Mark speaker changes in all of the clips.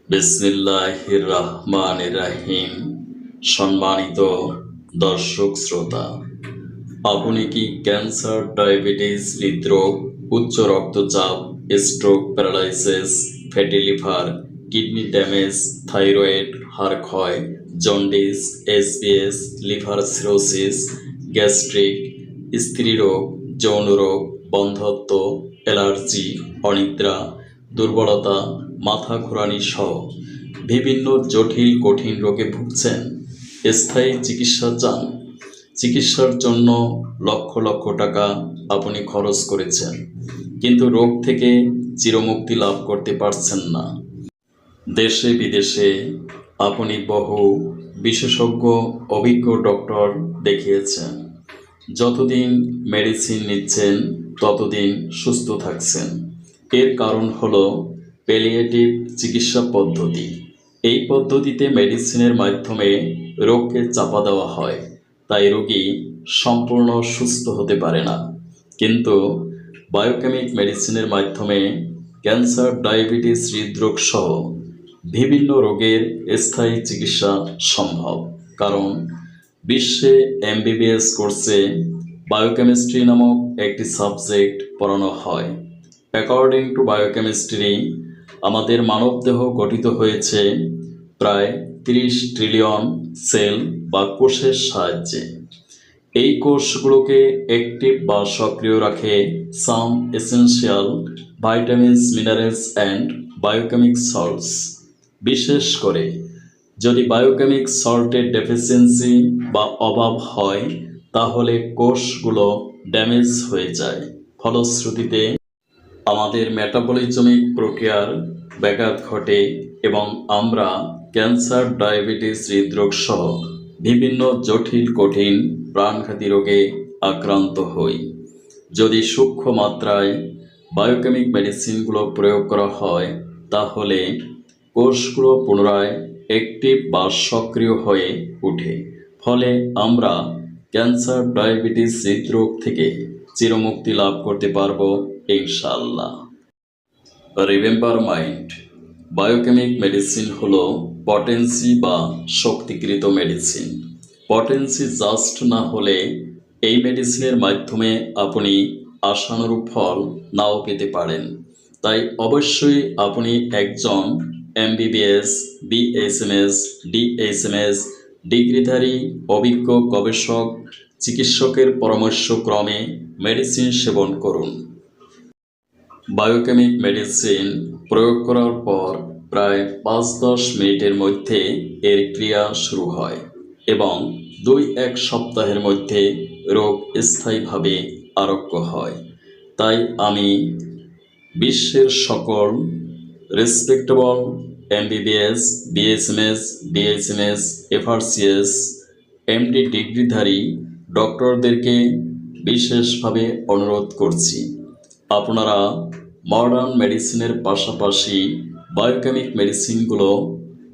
Speaker 1: বিসমিল্লাহির রহমানির রহিম। সম্মানিত দর্শক শ্রোতা, আপনি কি ক্যান্সার, ডায়াবেটিস, হৃদরোগ, উচ্চ রক্তচাপ, stroke, paralysis, fatty liver, kidney damage, thyroid, হাড় ক্ষয়, jaundice, SBS, liver cirrhosis, gastric, স্ত্রীরোগ, যৌন রোগ, বন্ধ্যত্ব, অ্যালার্জি, অনিদ্রা, দুর্বলতা, মাথা ঘোরানি সহ বিভিন্ন জটিল কঠিন রোগে ভুগছেন? স্থায়ী চিকিৎসা চান? চিকিৎসার জন্য লক্ষ লক্ষ টাকা আপনি খরচ করেছেন, কিন্তু রোগ থেকে চিরমুক্তি লাভ করতে পারছেন না। দেশে বিদেশে আপনি বহু বিশেষজ্ঞ অভিজ্ঞ ডক্টর দেখিয়েছেন। যতদিন মেডিসিন নিচ্ছেন ততদিন সুস্থ থাকছেন। এর কারণ হলো প্যালিয়েটিভ চিকিৎসা পদ্ধতি। এই পদ্ধতিতে মেডিসিনের মাধ্যমে রোগকে চাপা দেওয়া হয়, তাই রোগী সম্পূর্ণ সুস্থ হতে পারে না। কিন্তু বায়োকেমিক মেডিসিনের মাধ্যমে ক্যান্সার, ডায়াবেটিস, হৃদরোগ সহ বিভিন্ন রোগের স্থায়ী চিকিৎসা সম্ভব। কারণ বিশ্বে এমবিবিএস কোর্সে বায়োকেমিস্ট্রি নামক একটি সাবজেক্ট পড়ানো হয়। অ্যাকর্ডিং টু বায়োকেমিস্ট্রি, আমাদের মানবদেহ গঠিত হয়েছে প্রায় 30 ট্রিলিয়ন সেল বা কোষের সাহায্যে। এই কোষগুলোকে অ্যাক্টিভ বা সক্রিয় রাখে some essential vitamins, minerals and biochemic salts. বিশেষ করে যদি বায়োকেমিক সল্টের ডেফিসিয়েন্সি বা অভাব হয়, তাহলে কোষগুলো ড্যামেজ হয়ে যায়। ফলশ্রুতিতে আমাদের মেটাবলিজমিক প্রক্রিয়ার ব্যাঘাত ঘটে এবং আমরা ক্যান্সার, ডায়াবেটিস, হৃদরোগ সহ বিভিন্ন জটিল কঠিন প্রাণঘাতী রোগে আক্রান্ত হই। যদি সূক্ষ্ম মাত্রায় বায়োকেমিক মেডিসিনগুলো প্রয়োগ করা হয়, তাহলে কোষগুলো পুনরায় অ্যাক্টিভ বা সক্রিয় হয়ে ওঠে। ফলে আমরা ক্যান্সার, ডায়াবেটিস, হৃদরোগ থেকে চিরমুক্তি লাভ করতে পারবো ইনশাআল্লাহ। রিমেম্বার মাইন্ড, বায়োকেমিক মেডিসিন হলো পটেন্সি বা শক্তিকৃত মেডিসিন। পটেন্সি জাস্ট না হলে এই মেডিসিনের মাধ্যমে আপনি আশানুরূপ ফল নাও পেতে পারেন। তাই অবশ্যই আপনি একজন এমবিবিএস, বিএসএমএস, ডিএসএমএস ডিগ্রিধারী অভিজ্ঞ গবেষক চিকিৎসকের পরামর্শক্রমে মেডিসিন সেবন করুন। বায়োকেমিক মেডিসিন প্রয়োগ করার পর প্রায় 5-10 মিনিটের মধ্যে এর ক্রিয়া শুরু হয় এবং 2-1 সপ্তাহের মধ্যে রোগ স্থায়ীভাবে আরোগ্য হয়। তাই আমি বিশ্বের সকল respectable MBBS, BSMS, DSMS, FRCS, MD ডিগ্রিধারী ডক্টরদেরকে বিশেষভাবে অনুরোধ করছি, আপনারা মডার্ন মেডিসিনের পাশাপাশি বায়োকেমিক মেডিসিনগুলো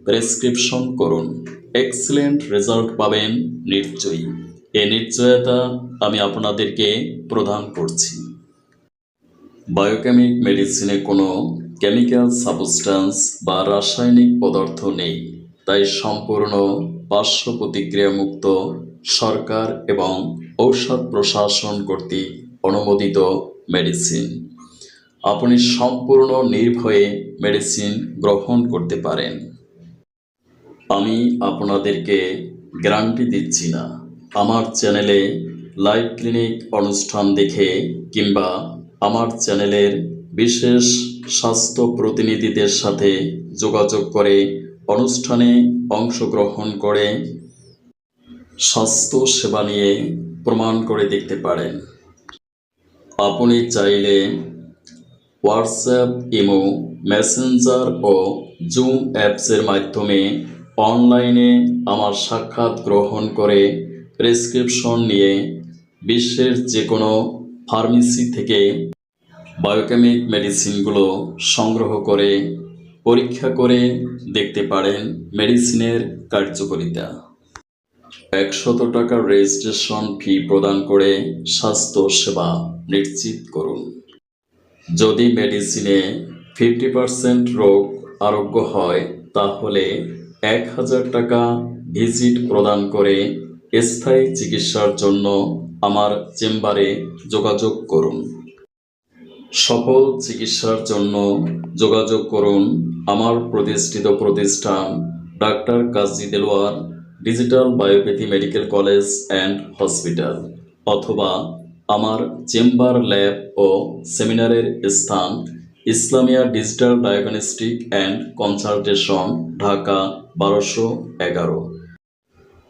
Speaker 1: প্রেসক্রিপশন করুন। এক্সেলেন্ট রেজাল্ট পাবেন নিশ্চয়ই। এই নিশ্চয়তা আমি আপনাদেরকে প্রদান করছি। বায়োকেমিক মেডিসিনে কোনো কেমিক্যাল সাবস্টেন্স বা রাসায়নিক পদার্থ নেই, তাই সম্পূর্ণ পার্শ্ব প্রতিক্রিয়ামুক্ত, সরকার এবং ঔষধ প্রশাসন কর্তৃক অনুমোদিত মেডিসিন। আপনি সম্পূর্ণ নির্ভয়ে মেডিসিন গ্রহণ করতে পারেন। আমি আপনাদেরকে গ্যারান্টি দিচ্ছি না আমার চ্যানেলে লাইভ ক্লিনিক অনুষ্ঠান দেখে কিংবা আমার চ্যানেলের বিশেষ স্বাস্থ্য প্রতিনিধিদের সাথে যোগাযোগ করে অনুষ্ঠানে অংশগ্রহণ করে স্বাস্থ্য সেবা নিয়ে প্রমাণ করে দেখতে পারেন। আপনি চাইলে হোয়াটসঅ্যাপ, ইমো, মেসেঞ্জার ও জুম অ্যাপসের মাধ্যমে অনলাইনে আমার সাক্ষাৎ গ্রহণ করে প্রেসক্রিপশন নিয়ে বিশ্বের যে কোনো ফার্মেসি থেকে বায়োকেমিক মেডিসিনগুলো সংগ্রহ করে পরীক্ষা করে দেখতে পারেন মেডিসিনের কার্যকারিতা। 100 টাকার রেজিস্ট্রেশন ফি প্রদান করে স্বাস্থ্য সেবা নিশ্চিত করুন। যদি মেডিসিনে 50% রোগ আরোগ্য হয়, তাহলে 1000 টাকা ভিজিট প্রদান করে স্থায়ী চিকিৎসার জন্য আমার চেম্বারে যোগাযোগ করুন। সফল চিকিৎসার জন্য যোগাযোগ করুন আমার প্রতিষ্ঠিত প্রতিষ্ঠান doctor Kazi Delwar digital biopathy medical college and hospital, অথবা আমার চেম্বার, ল্যাব ও সেমিনারের স্থান Islamia digital diagnostic and consultation, Dhaka 1211।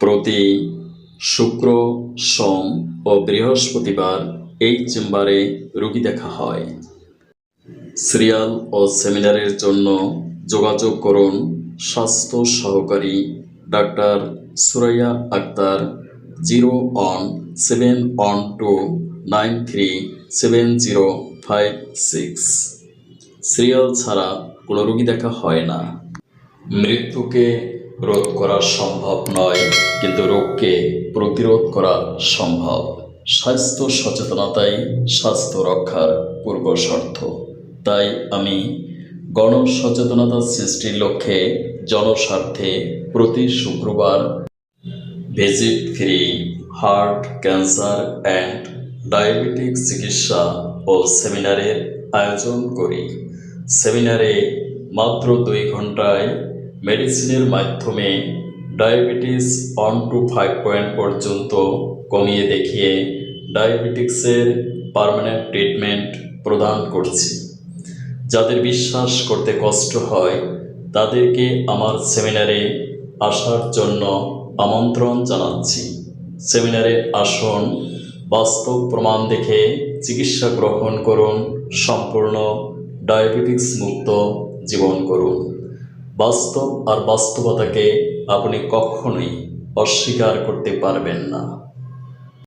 Speaker 1: প্রতি শুক্র, সোম ও বৃহস্পতিবার এই চেম্বারে রোগী দেখা হয়। সিরিয়াল ও সেমিনারের জন্য যোগাযোগ করুন স্বাস্থ্য সহকারী ডাক্তার সুরাইয়া আক্তার 01712937056। সিরিয়াল ছাড়া কোনো রোগী দেখা হয় না। মৃত্যুকে রোধ করা সম্ভব নয়, কিন্তু রোগকে প্রতিরোধ করা সম্ভব। স্বাস্থ্য সচেতনতাই স্বাস্থ্য রক্ষার পূর্ব শর্ত। তাই আমি গণসচেতনতা সৃষ্টির লক্ষ্যে জনস্বার্থে প্রতি শুক্রবার visit free heart, cancer and diabetic চিকিৎসা ও সেমিনারের আয়োজন করি। সেমিনারে মাত্র 2 ঘন্টায় মেডিসিনের মাধ্যমে ডায়াবেটিস 1 to 5 পয়েন্ট পর্যন্ত কমিয়ে দেখিয়ে ডায়াবেটিক্সের পার্মানেন্ট ট্রিটমেন্ট প্রদান করছি। যাদের বিশ্বাস করতে কষ্ট হয় তাদেরকে আমার সেমিনারে আসার জন্য আমন্ত্রণ জানাচ্ছি। সেমিনারে আসুন, বাস্তব প্রমাণ দেখে চিকিৎসা গ্রহণ করুন, সম্পূর্ণ ডায়াবেটিক্স মুক্ত জীবন করুন। বাস্তব আর বাস্তবতাকে আপনি কখনোই অস্বীকার করতে পারবেন না।